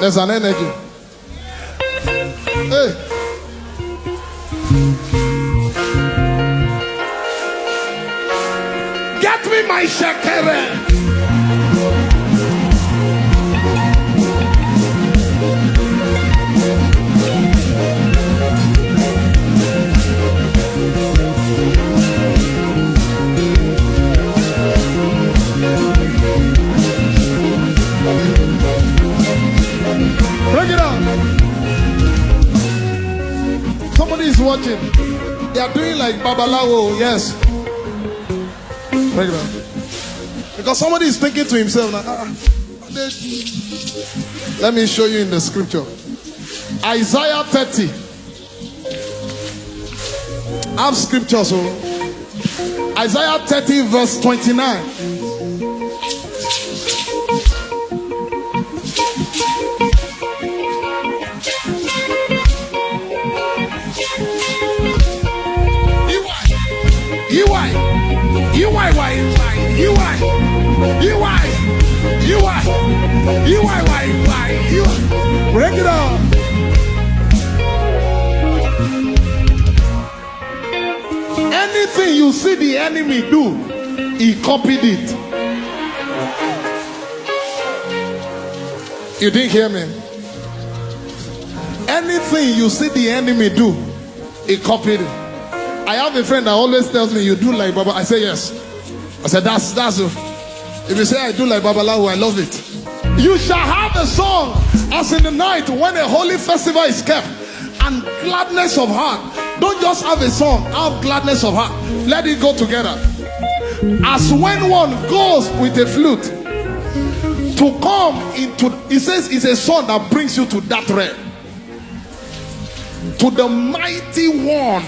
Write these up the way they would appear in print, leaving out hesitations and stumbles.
There's an energy. Hey. Get me my shekere. Bring it on. Somebody is watching. They are doing like Babalawo. Yes. Bring it on. Because somebody is thinking to himself now. Let me show you in the scripture. Isaiah 30. I have scriptures. So Isaiah 30 verse 29. Break it on. Anything you see the enemy do, he copied it. You didn't hear me? Anything you see the enemy do, he copied it. I have a friend that always tells me, you do like Baba. I say yes. I said that's if you say I do like Babalawo, I love it. You shall have a song as in the night when a holy festival is kept, and gladness of heart. Don't just have a song, have gladness of heart. Let it go together. As when one goes with a flute to come into, it says it's a song that brings you to that realm, to the mighty one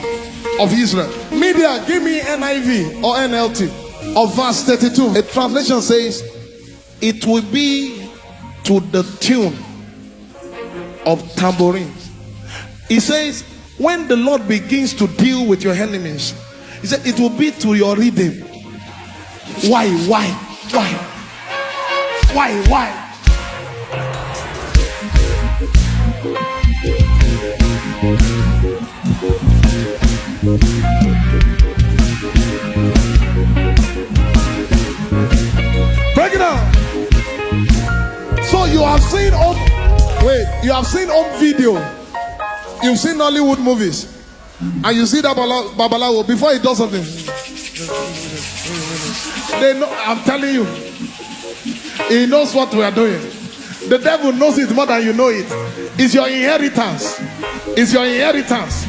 of Israel. Media, give me NIV or NLT of verse 32. A translation says, it will be to the tune of tambourines. He says, when the Lord begins to deal with your enemies, he said it will be to your rhythm. Why? Break it down. So you have seen you have seen home video. You've seen Hollywood movies. And you see that Babalawo before he does something. They know, I'm telling you. He knows what we are doing. The devil knows it more than you know it. It's your inheritance. It's your inheritance.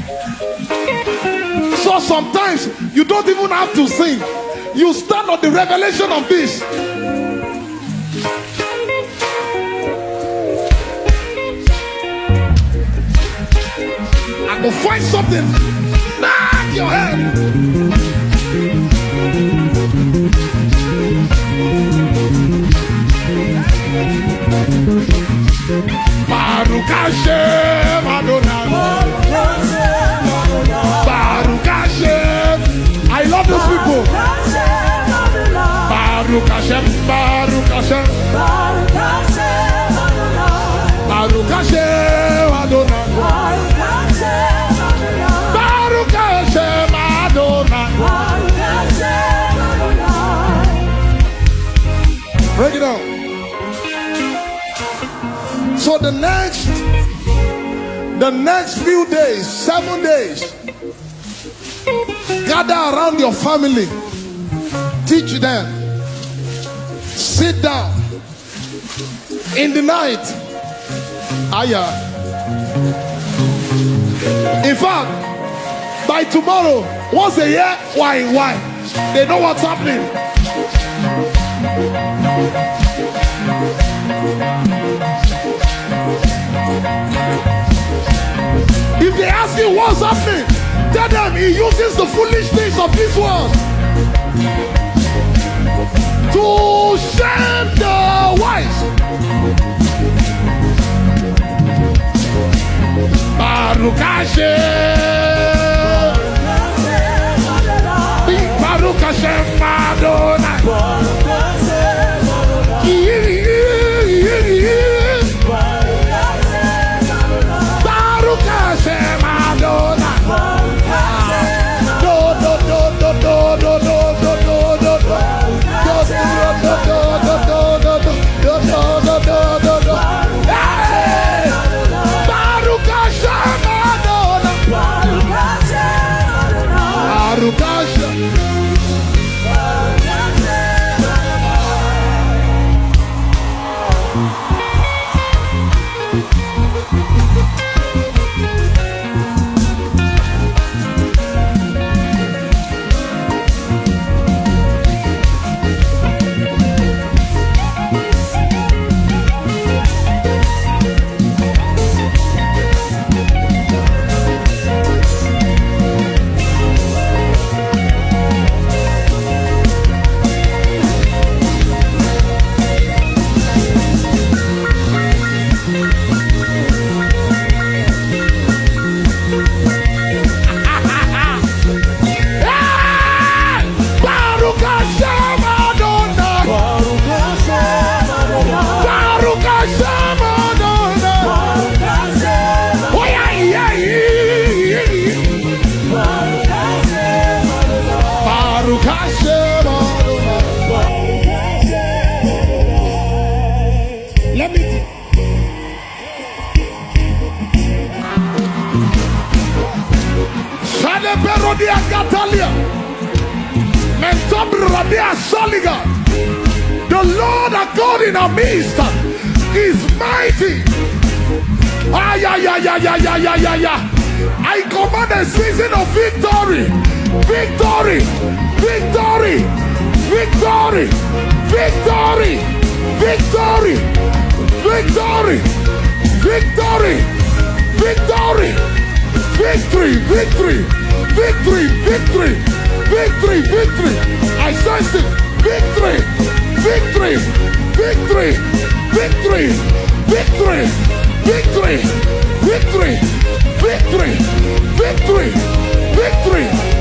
So sometimes you don't even have to sing. You stand on the revelation of this. I go find something. Knock your head. Baruch Hashem Adonai. Baruch Hashem. I love those people. Baruch Hashem. Baruch Hashem. Baruch Hashem Adonai. Baruch Hashem Adonai. Break it down. So the next few days, 7 days, gather around your family, teach them, sit down in the night. In fact, by tomorrow, once a year, why? They know what's happening. If they ask you what's happening, tell them he uses the foolish things of this world to shame the wise. Baruch Hashem, Baruch Hashem Adonai. Perodia Catalia. Mentobradia Soliga. The Lord our God in our midst is mighty. I command a season of victory. Victory. Victory. Victory. Victory. Victory. Victory. Victory. Victory. Victory. Victory. Victory. Victory. Victory. Victory. I sense it. Victory. Victory. Victory. Victory. Victory. Victory. Victory. Victory. Victory. Victory.